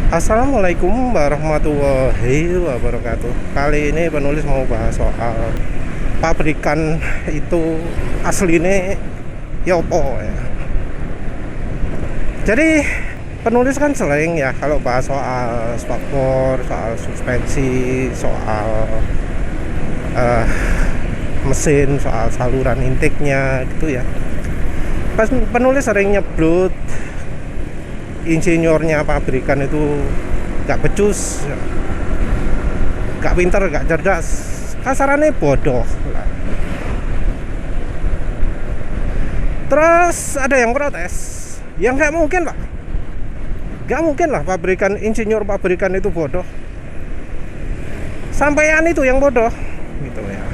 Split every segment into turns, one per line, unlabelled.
Assalamualaikum warahmatullahi wabarakatuh. Kali ini penulis mau bahas soal pabrikan itu aslinya ya opo ya. Jadi penulis kan sering ya kalau bahas soal spakbor, soal suspensi, soal mesin, soal saluran intiknya gitu ya. Penulis sering nyebut insinyurnya pabrikan itu gak becus, gak pinter, gak cerdas, kasarannya bodoh lah. Terus ada yang protes, yang gak mungkin lah insinyur pabrikan itu bodoh, sampean itu yang bodoh gitu ya.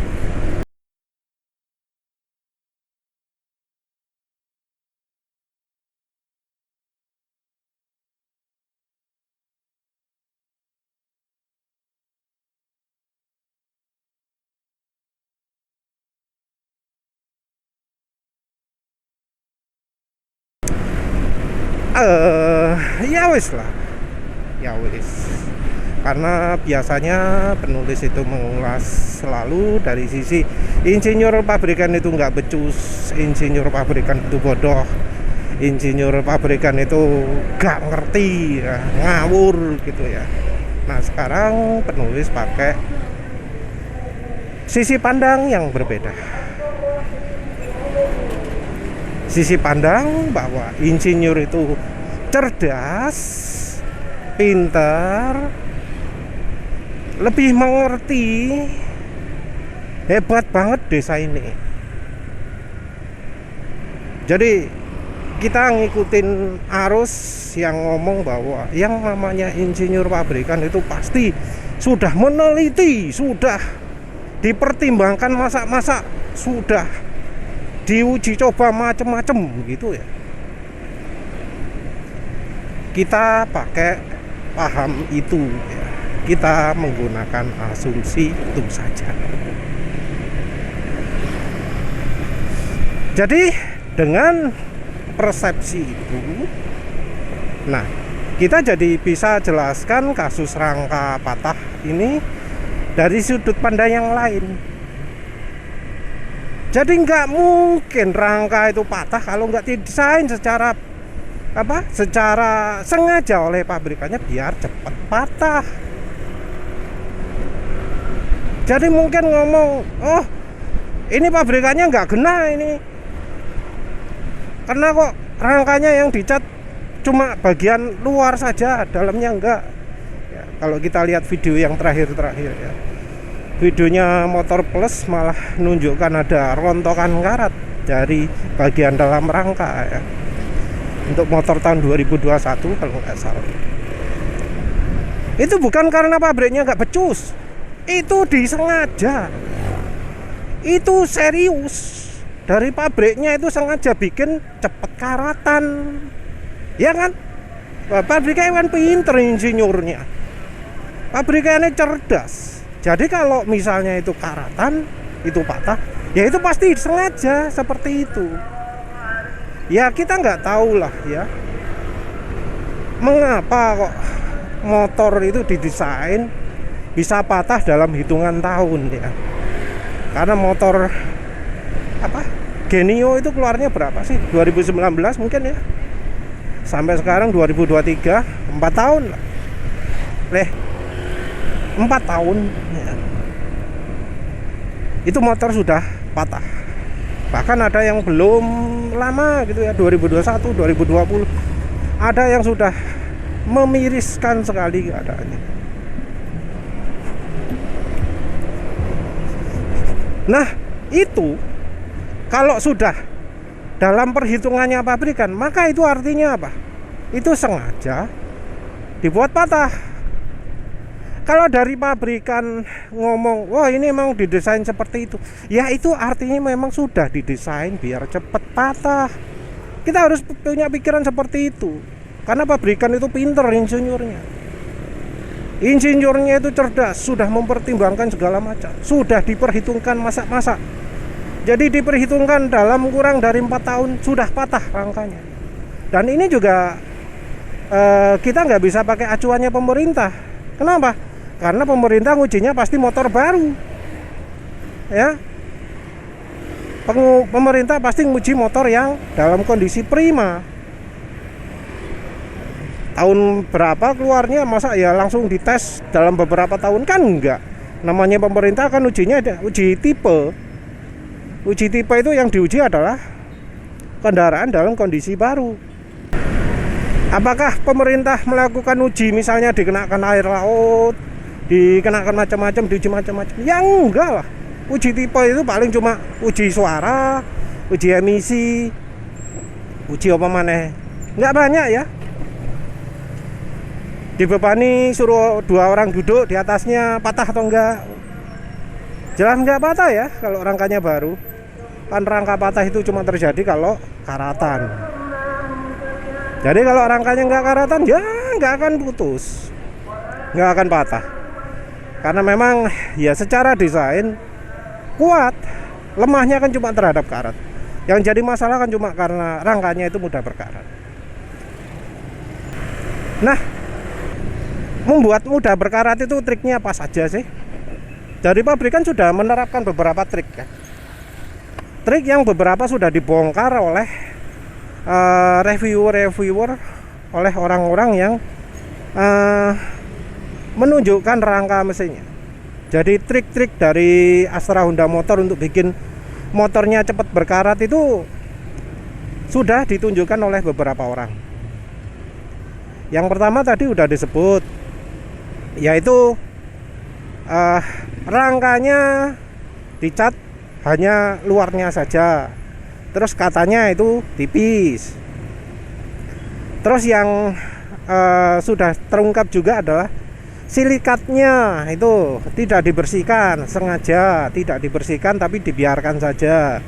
Ya wis lah, ya wis, karena biasanya penulis itu mengulas selalu dari sisi insinyur pabrikan itu nggak becus, insinyur pabrikan itu bodoh, insinyur pabrikan itu nggak ngerti ya, ngawur gitu ya. Nah sekarang penulis pakai sisi pandang yang berbeda, sisi pandang bahwa insinyur itu cerdas, pintar, lebih mengerti, hebat banget desa ini. Jadi kita ngikutin arus yang ngomong bahwa yang namanya insinyur pabrikan itu pasti sudah meneliti, sudah dipertimbangkan masak-masak, sudah diuji coba macem-macem gitu ya. Kita pakai paham itu ya. Kita menggunakan asumsi itu saja. Jadi dengan persepsi itu, nah kita jadi bisa jelaskan kasus rangka patah ini dari sudut pandang yang lain. Jadi nggak mungkin rangka itu patah kalau nggak didesain secara sengaja oleh pabrikannya biar cepat patah. Jadi mungkin ngomong, oh ini pabrikannya nggak kena ini, karena kok rangkanya yang dicat cuma bagian luar saja, dalamnya enggak ya. Kalau kita lihat video yang terakhir ya, videonya Motor Plus malah nunjukkan ada rontokan karat dari bagian dalam rangka ya, untuk motor tahun 2021 kalau nggak salah. Itu bukan karena pabriknya nggak becus, itu disengaja, itu serius. Dari pabriknya itu sengaja bikin cepet karatan, ya kan? Pabriknya kan pinter insinyurnya, pabriknya cerdas. Jadi kalau misalnya itu karatan, itu patah, ya itu pasti sengaja seperti itu. Ya kita nggak tahu lah ya, mengapa kok motor itu didesain bisa patah dalam hitungan tahun ya. Karena motor Genio itu keluarnya berapa sih? 2019 mungkin ya. Sampai sekarang 2023, 4 tahun lah. 4 tahun ya. Itu motor sudah patah. Bahkan ada yang belum lama gitu ya, 2021, 2020 ada yang sudah memiriskan sekali keadaannya. Nah itu kalau sudah dalam perhitungannya pabrikan, maka itu artinya apa? Itu sengaja dibuat patah. Kalau dari pabrikan ngomong, wah ini memang didesain seperti itu, ya itu artinya memang sudah didesain biar cepat patah. Kita harus punya pikiran seperti itu, karena pabrikan itu pinter insinyurnya. Insinyurnya itu cerdas, sudah mempertimbangkan segala macam, sudah diperhitungkan masak-masak. Jadi diperhitungkan dalam kurang dari 4 tahun sudah patah rangkanya. Dan ini juga kita nggak bisa pakai acuannya pemerintah. Kenapa? Karena pemerintah ngujinya pasti motor baru, ya. Pemerintah pasti nguji motor yang dalam kondisi prima. Tahun berapa keluarnya, masa ya langsung dites dalam beberapa tahun, kan enggak. Namanya pemerintah kan ujinya ada uji tipe. Uji tipe itu yang diuji adalah kendaraan dalam kondisi baru. Apakah pemerintah melakukan uji misalnya dikenakan air laut, dikenakan macam-macam, diuji macam-macam? Ya enggak lah. Uji tipe itu paling cuma uji suara, uji emisi, uji apa maneh. Enggak banyak ya. Dibebani suruh 2 orang duduk di atasnya, patah atau enggak? Jelas enggak patah ya kalau rangkanya baru. Kan rangka patah itu cuma terjadi kalau karatan. Jadi kalau rangkanya enggak karatan, ya enggak akan putus, enggak akan patah. Karena memang ya secara desain kuat, lemahnya kan cuma terhadap karat. Yang jadi masalah kan cuma karena rangkanya itu mudah berkarat. Nah, membuat mudah berkarat itu triknya apa saja sih? Dari pabrikan sudah menerapkan beberapa trik kan. Trik yang beberapa sudah dibongkar oleh reviewer, oleh orang-orang yang menunjukkan rangka mesinnya. Jadi trik-trik dari Astra Honda Motor untuk bikin motornya cepat berkarat itu sudah ditunjukkan oleh beberapa orang. Yang pertama tadi udah disebut, yaitu rangkanya dicat hanya luarnya saja, terus katanya itu tipis. Terus yang sudah terungkap juga adalah silikatnya itu tidak dibersihkan, sengaja tidak dibersihkan tapi dibiarkan saja.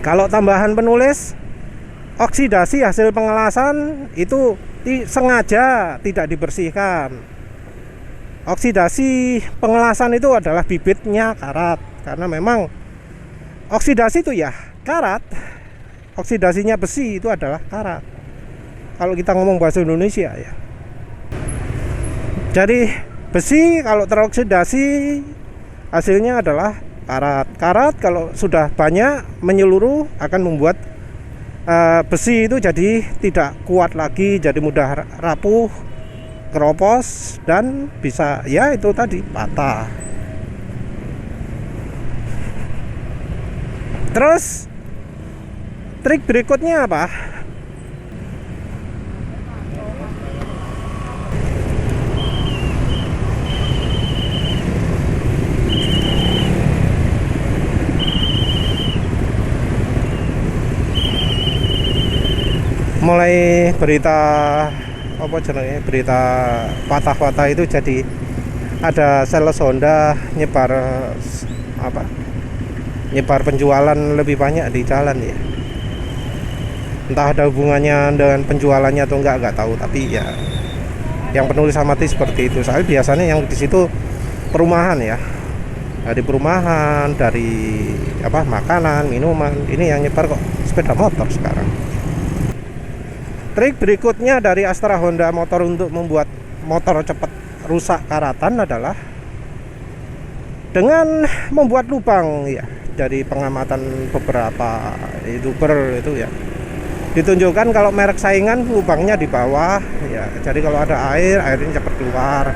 Kalau tambahan penulis, oksidasi hasil pengelasan itu sengaja tidak dibersihkan. Oksidasi pengelasan itu adalah bibitnya karat, karena memang oksidasi itu ya karat. Oksidasinya besi itu adalah karat, kalau kita ngomong bahasa Indonesia ya. Jadi besi kalau teroksidasi hasilnya adalah karat. Karat kalau sudah banyak menyeluruh akan membuat besi itu jadi tidak kuat lagi, jadi mudah rapuh, keropos, dan bisa ya itu tadi patah. Terus trik berikutnya apa? Mulai berita apa jenenge, berita patah-patah itu jadi ada sales Honda nyebar penjualan lebih banyak di jalan ya. Entah ada hubungannya dengan penjualannya atau enggak tahu, tapi ya yang penulis amati seperti itu. Soalnya biasanya yang di situ perumahan ya, dari perumahan, dari makanan, minuman, ini yang nyebar kok sepeda motor sekarang. Trik berikutnya dari Astra Honda Motor untuk membuat motor cepat rusak karatan adalah dengan membuat lubang ya. Dari pengamatan beberapa YouTuber itu ya, ditunjukkan kalau merek saingan lubangnya di bawah ya. Jadi kalau ada airnya cepat keluar.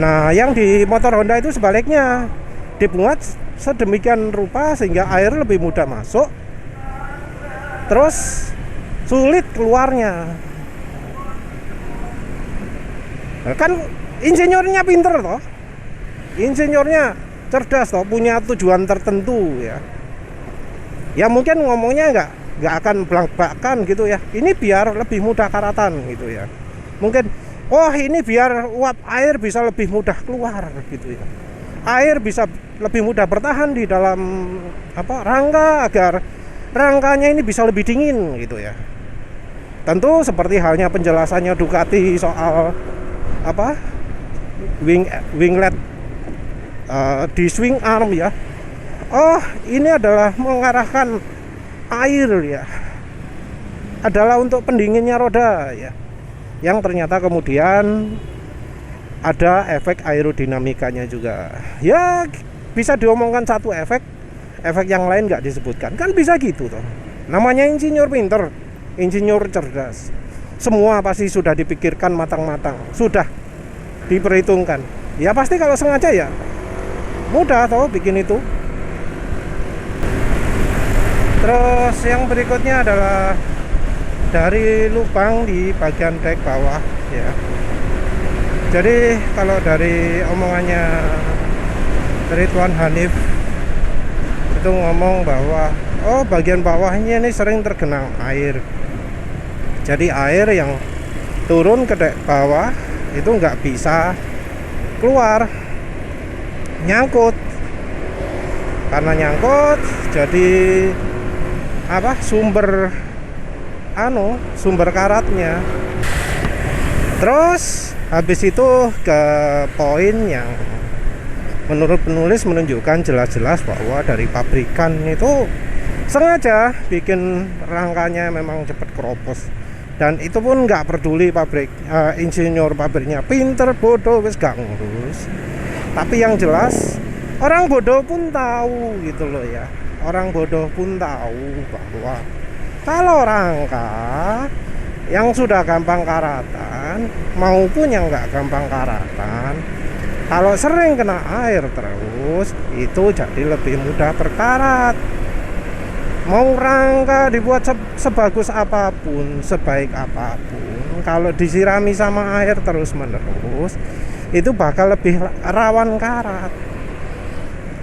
Nah, yang di motor Honda itu sebaliknya, dibuat sedemikian rupa sehingga air lebih mudah masuk, terus sulit keluarnya. Nah, kan insinyurnya pinter toh, insinyurnya cerdas toh, punya tujuan tertentu ya. Ya mungkin ngomongnya nggak akan belak-belakan gitu ya. Ini biar lebih mudah karatan gitu ya. Mungkin ini biar uap air bisa lebih mudah keluar gitu ya. Air bisa lebih mudah bertahan di dalam rangka, agar rangkanya ini bisa lebih dingin gitu ya. Tentu seperti halnya penjelasannya Ducati soal winglet di swing arm ya. Ini adalah mengarahkan air ya. adalah untuk pendinginnya roda ya, yang ternyata kemudian ada efek aerodinamikanya juga ya. Bisa diomongkan satu efek yang lain nggak disebutkan, kan bisa gitu toh. Namanya insinyur pinter, insinyur cerdas, semua pasti sudah dipikirkan matang-matang, sudah diperhitungkan ya. Pasti kalau sengaja ya mudah toh bikin itu. Terus yang berikutnya adalah dari lubang di bagian dek bawah ya. Jadi kalau dari omongannya dari Tuan Hanif itu ngomong bahwa bagian bawahnya ini sering tergenang air. Jadi air yang turun ke dek bawah itu nggak bisa keluar, nyangkut. Karena nyangkut jadi sumber karatnya. Terus habis itu ke poin yang menurut penulis menunjukkan jelas-jelas bahwa dari pabrikan itu sengaja bikin rangkanya memang cepat keropos, dan itu pun nggak peduli insinyur pabriknya pinter bodoh wis gak ngurus. Tapi yang jelas orang bodoh pun tahu gitu loh ya, orang bodoh pun tahu bahwa kalau rangka yang sudah gampang karatan maupun yang nggak gampang karatan, kalau sering kena air terus itu jadi lebih mudah berkarat. Mau rangka dibuat sebagus apapun, sebaik apapun, kalau disirami sama air terus menerus itu bakal lebih rawan karat.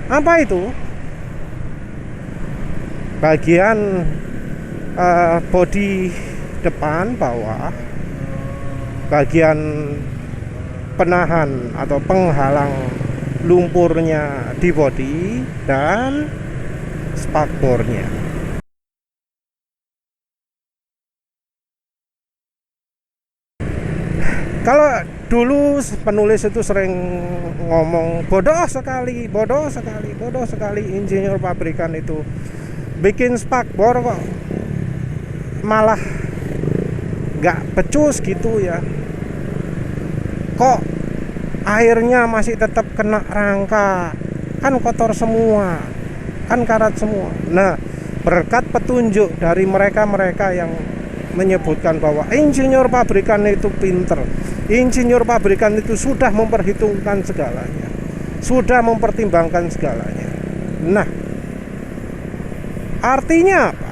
Apa itu? Bagian bodi depan bawah, bagian penahan atau penghalang lumpurnya di bodi, dan spakbornya. Kalau dulu penulis itu sering ngomong bodoh sekali insinyur pabrikan itu bikin spakbor kok malah nggak becus gitu ya, kok airnya masih tetap kena rangka, kan kotor semua, kan karat semua. Nah, berkat petunjuk dari mereka yang menyebutkan bahwa insinyur pabrikan itu pinter, insinyur pabrikan itu sudah memperhitungkan segalanya, sudah mempertimbangkan segalanya. Nah, artinya apa?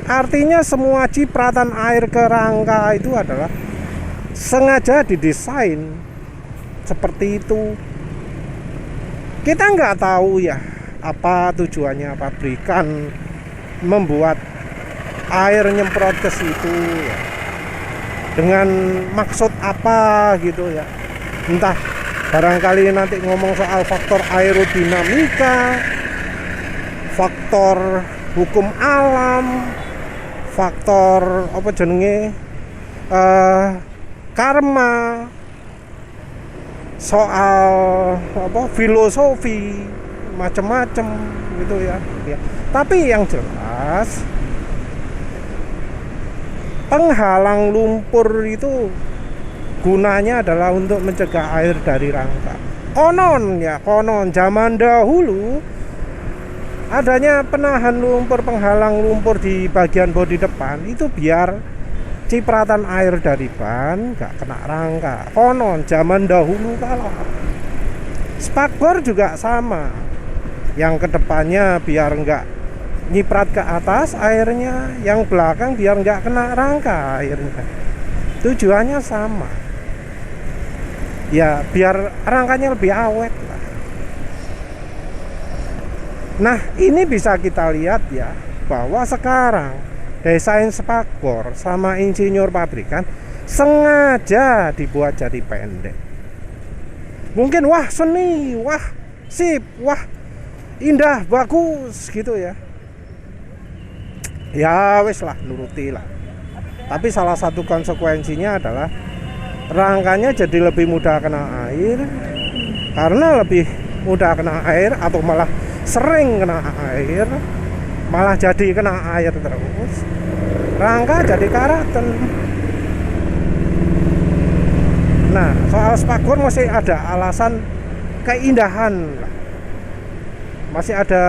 Artinya semua cipratan air ke rangka itu adalah sengaja didesain seperti itu. Kita nggak tahu ya apa tujuannya pabrikan membuat air nyemprot ke situ ya, dengan maksud apa gitu ya. Entah barangkali nanti ngomong soal faktor aerodinamika, faktor hukum alam, faktor apa jenenge karma, soal apa filosofi macam-macam gitu ya. Tapi yang jelas penghalang lumpur itu gunanya adalah untuk mencegah air dari rangka. Konon zaman dahulu adanya penahan lumpur, penghalang lumpur di bagian bodi depan itu biar cipratan air dari ban nggak kena rangka. Konon zaman dahulu. Kalau spakbor juga sama, yang kedepannya biar nggak nyiprat ke atas airnya, yang belakang biar nggak kena rangka airnya. Tujuannya sama ya, biar rangkanya lebih awet lah. Nah, ini bisa kita lihat ya, bahwa sekarang desain spakbor sama insinyur pabrikan sengaja dibuat jadi pendek. Mungkin wah seni, wah sip, wah indah, bagus gitu ya. Ya wes lah, nuruti lah. Tapi salah satu konsekuensinya adalah rangkanya jadi lebih mudah kena air. Karena lebih mudah kena air atau malah sering kena air, malah jadi kena air terus, rangka jadi karatan. Nah, soal spakbor masih ada alasan keindahan, masih ada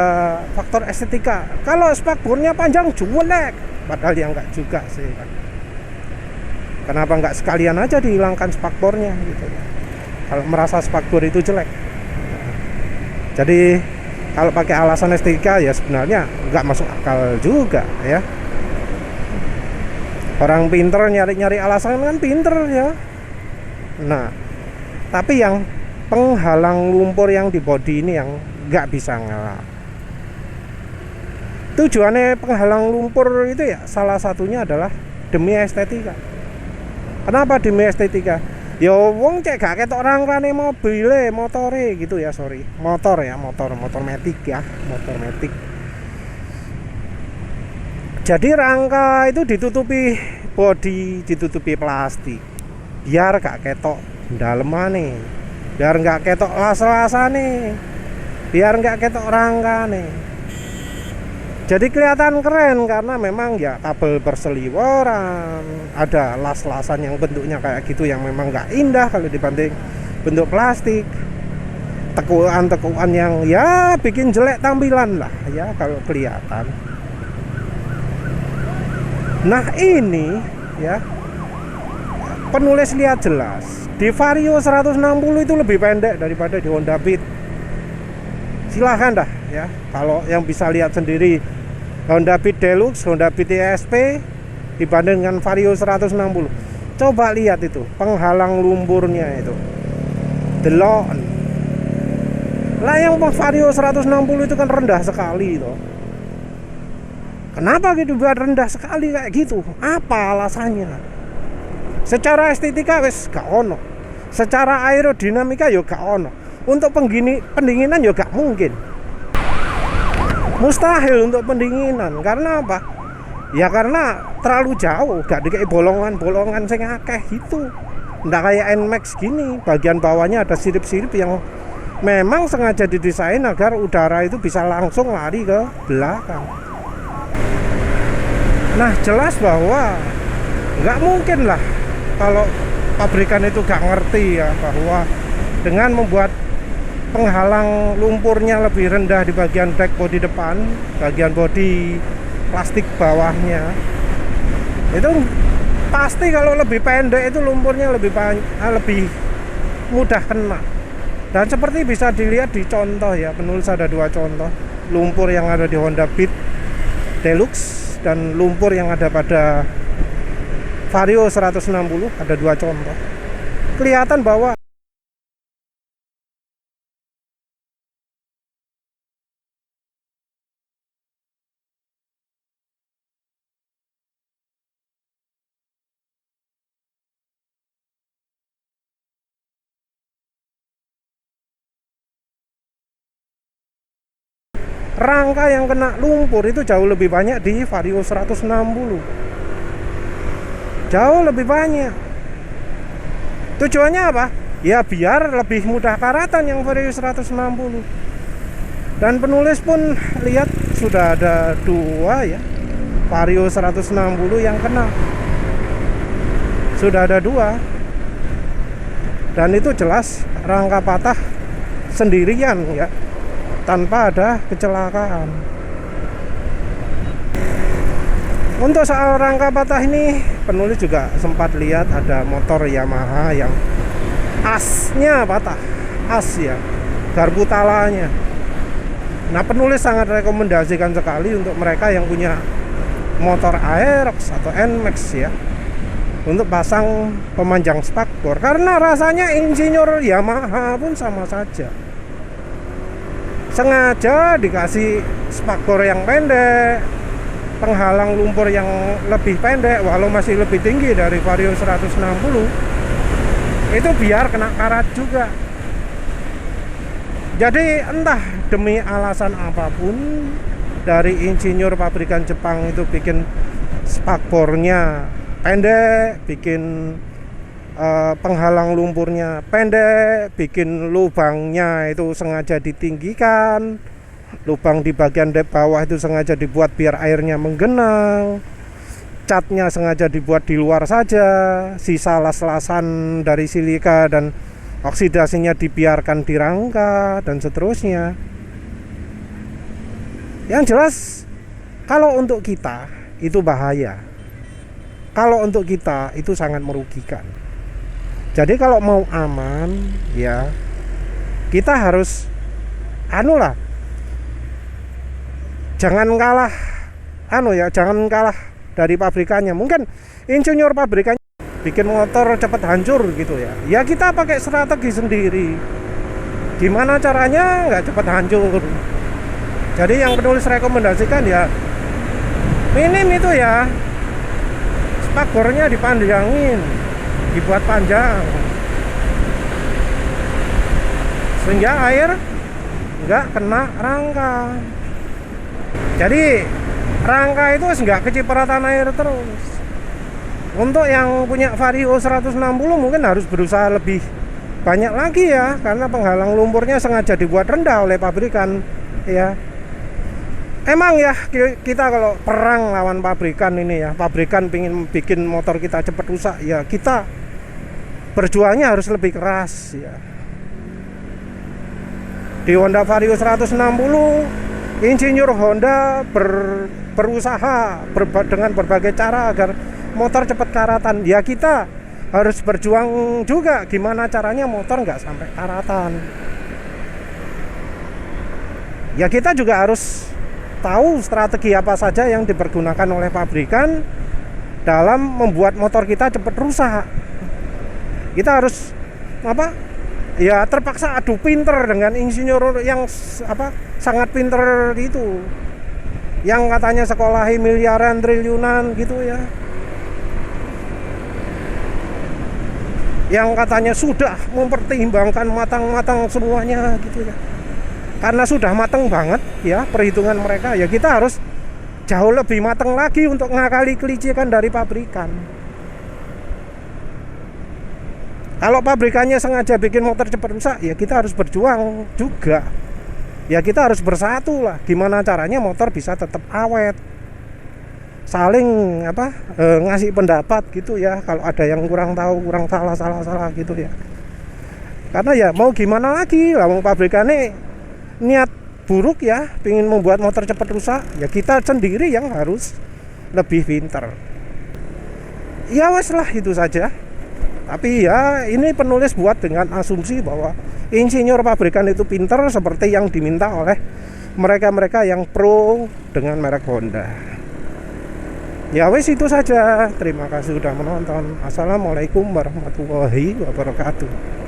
faktor estetika. Kalau spakbornya panjang jelek, padahal ya enggak juga sih. Kenapa enggak sekalian aja dihilangkan spakbornya gitu ya, kalau merasa spakbor itu jelek. Jadi kalau pakai alasan estetika ya sebenarnya enggak masuk akal juga ya. Orang pinter nyari-nyari alasan kan pinter ya. Nah, tapi yang penghalang lumpur yang di bodi ini yang nggak bisa ngalah. Tujuannya penghalang lumpur itu ya salah satunya adalah demi estetika. Kenapa demi estetika? Ya wong cek gak ketok rangkane mobile, motore gitu ya, sorry. Motor matic ya, motor matic. Jadi rangka itu ditutupi bodi, ditutupi plastik. Biar gak ketok dalemane, biar gak ketok las-lasane, biar gak ketok rangkane. Jadi kelihatan keren karena memang ya kabel berseliweran, ada las-lasan yang bentuknya kayak gitu yang memang gak indah kalau dibanding bentuk plastik. Tekuan-tekuan yang ya bikin jelek tampilan lah ya kalau kelihatan. Nah ini ya, penulis lihat jelas di Vario 160 itu lebih pendek daripada di Honda Beat. Silahkan dah ya, kalau yang bisa lihat sendiri Honda Beat Deluxe, Honda Beat ESP dibanding dengan Vario 160. Coba lihat itu penghalang lumpurnya itu, delok lah. Yang Vario 160 itu kan rendah sekali toh. Kenapa gitu buat rendah sekali kayak gitu? Apa alasannya? Secara estetika wes gak ono, secara aerodinamika yo gak ono, untuk pendinginan yo gak mungkin, mustahil untuk pendinginan. Karena apa? Ya karena terlalu jauh, gak dikai bolongan-bolongan sing akeh gitu. Nggak kayak NMAX gini, bagian bawahnya ada sirip-sirip yang memang sengaja didesain agar udara itu bisa langsung lari ke belakang. Nah jelas bahwa nggak mungkin lah kalau pabrikan itu gak ngerti ya bahwa dengan membuat penghalang lumpurnya lebih rendah di bagian back body depan, bagian body plastik bawahnya, itu pasti kalau lebih pendek itu lumpurnya lebih mudah kena. Dan seperti bisa dilihat di contoh ya, penulis ada dua contoh lumpur yang ada di Honda Beat Deluxe dan lumpur yang ada pada Vario 160, ada dua contoh. Kelihatan bahwa rangka yang kena lumpur itu jauh lebih banyak di Vario 160. Jauh lebih banyak. Tujuannya apa? Ya biar lebih mudah karatan yang Vario 160. Dan penulis pun lihat sudah ada dua ya, Vario 160 yang kena. Sudah ada dua. Dan itu jelas rangka patah sendirian ya, tanpa ada kecelakaan. Untuk soal rangka patah ini, penulis juga sempat lihat ada motor Yamaha yang asnya patah, as ya, garpu talanya. Nah penulis sangat rekomendasikan sekali untuk mereka yang punya motor Aerox atau NMAX ya, untuk pasang pemanjang spakbor, karena rasanya insinyur Yamaha pun sama saja. Sengaja dikasih spakbor yang pendek, penghalang lumpur yang lebih pendek walau masih lebih tinggi dari Vario 160, itu biar kena karat juga. Jadi entah demi alasan apapun dari insinyur pabrikan Jepang itu bikin spakbornya pendek, bikin penghalang lumpurnya pendek, bikin lubangnya itu sengaja ditinggikan, lubang di bagian bawah itu sengaja dibuat biar airnya menggenang. catnya sengaja dibuat di luar saja, sisa las-lasan dari silika dan oksidasinya dibiarkan di rangka dan seterusnya. Yang jelas kalau untuk kita itu bahaya, kalau untuk kita itu sangat merugikan. Jadi kalau mau aman ya kita harus jangan kalah dari pabrikannya. Mungkin insinyur pabrikannya bikin motor cepat hancur gitu ya. Ya kita pakai strategi sendiri. Gimana caranya nggak cepat hancur? Jadi yang penulis rekomendasikan ya minim itu ya, spakbornya dipanjangin, dibuat panjang, sehingga air nggak kena rangka. Jadi rangka itu nggak kecipratan air terus. Untuk yang punya Vario 160 mungkin harus berusaha lebih banyak lagi ya, karena penghalang lumpurnya sengaja dibuat rendah oleh pabrikan ya. Emang ya kita kalau perang lawan pabrikan ini ya, pabrikan pingin bikin motor kita cepat rusak ya, kita berjuangnya harus lebih keras ya. Di Honda Vario 160 insinyur Honda berusaha dengan berbagai cara agar motor cepat karatan. Ya kita harus berjuang juga gimana caranya motor nggak sampai karatan. Ya kita juga harus tahu strategi apa saja yang dipergunakan oleh pabrikan dalam membuat motor kita cepat rusak. Kita harus ya terpaksa adu pinter dengan insinyur yang sangat pinter itu, yang katanya sekolahi miliaran triliunan gitu ya, yang katanya sudah mempertimbangkan matang-matang semuanya gitu ya. Karena sudah matang banget ya perhitungan mereka, ya kita harus jauh lebih matang lagi untuk ngakali kelicikan dari pabrikan. Kalau pabrikannya sengaja bikin motor cepat rusak, ya kita harus berjuang juga. Ya kita harus bersatu lah. Gimana caranya motor bisa tetap awet. Saling ngasih pendapat gitu ya. Kalau ada yang kurang tahu, kurang salah gitu ya. Karena ya mau gimana lagi lah, mau pabrikannya niat buruk ya, pengen membuat motor cepat rusak, ya kita sendiri yang harus lebih pintar. Ya wes lah, itu saja. Tapi ya ini penulis buat dengan asumsi bahwa insinyur pabrikan itu pintar seperti yang diminta oleh mereka-mereka yang pro dengan merek Honda. Ya wes itu saja. Terima kasih sudah menonton. Assalamualaikum warahmatullahi wabarakatuh.